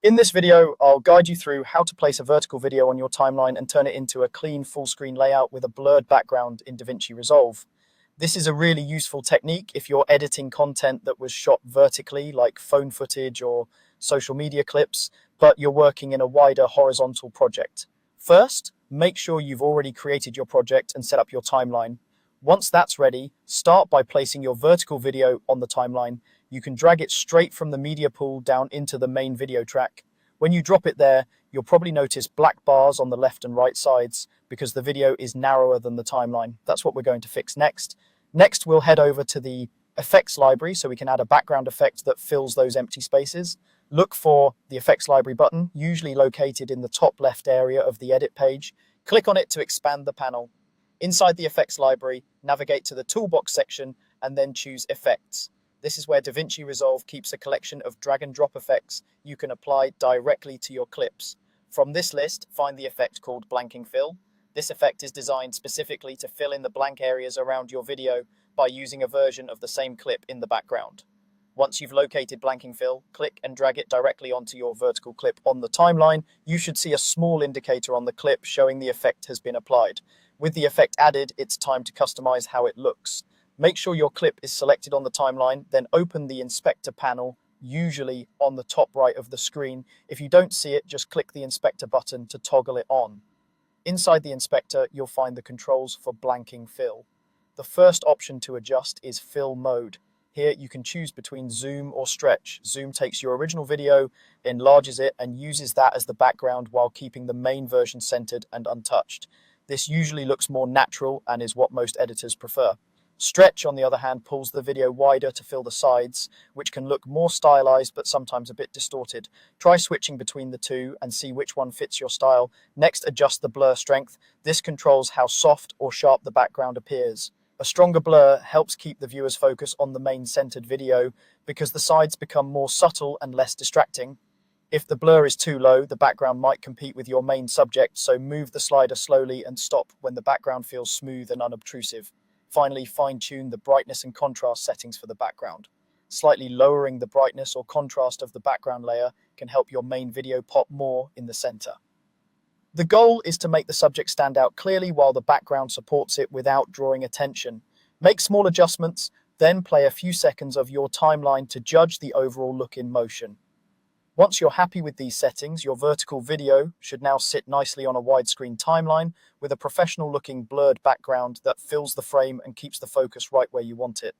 In this video, I'll guide you through how to place a vertical video on your timeline and turn it into a clean full screen layout with a blurred background in DaVinci Resolve. This is a really useful technique if you're editing content that was shot vertically, like phone footage or social media clips, but you're working in a wider horizontal project. First, make sure you've already created your project and set up your timeline. Once that's ready, start by placing your vertical video on the timeline. You can drag it straight from the media pool down into the main video track. When you drop it there, you'll probably notice black bars on the left and right sides because the video is narrower than the timeline. That's what we're going to fix next. Next, we'll head over to the effects library so we can add a background effect that fills those empty spaces. Look for the effects library button, usually located in the top left area of the edit page. Click on it to expand the panel. Inside the effects library, navigate to the toolbox section and then choose effects. This is where DaVinci Resolve keeps a collection of drag and drop effects you can apply directly to your clips. From this list, find the effect called blanking fill. This effect is designed specifically to fill in the blank areas around your video by using a version of the same clip in the background. Once you've located blanking fill, click and drag it directly onto your vertical clip on the timeline. You should see a small indicator on the clip showing the effect has been applied. With the effect added, it's time to customize how it looks. Make sure your clip is selected on the timeline, then open the inspector panel, usually on the top right of the screen. If you don't see it, just click the inspector button to toggle it on. Inside the inspector, you'll find the controls for blanking fill. The first option to adjust is fill mode. Here you can choose between zoom or stretch. Zoom takes your original video, enlarges it, and uses that as the background while keeping the main version centered and untouched. This usually looks more natural and is what most editors prefer. Stretch, on the other hand, pulls the video wider to fill the sides, which can look more stylized but sometimes a bit distorted. Try switching between the two and see which one fits your style. Next, adjust the blur strength. This controls how soft or sharp the background appears. A stronger blur helps keep the viewer's focus on the main centered video because the sides become more subtle and less distracting. If the blur is too low, the background might compete with your main subject, so move the slider slowly and stop when the background feels smooth and unobtrusive. Finally, fine-tune the brightness and contrast settings for the background. Slightly lowering the brightness or contrast of the background layer can help your main video pop more in the center. The goal is to make the subject stand out clearly while the background supports it without drawing attention. Make small adjustments, then play a few seconds of your timeline to judge the overall look in motion. Once you're happy with these settings, your vertical video should now sit nicely on a widescreen timeline with a professional-looking blurred background that fills the frame and keeps the focus right where you want it.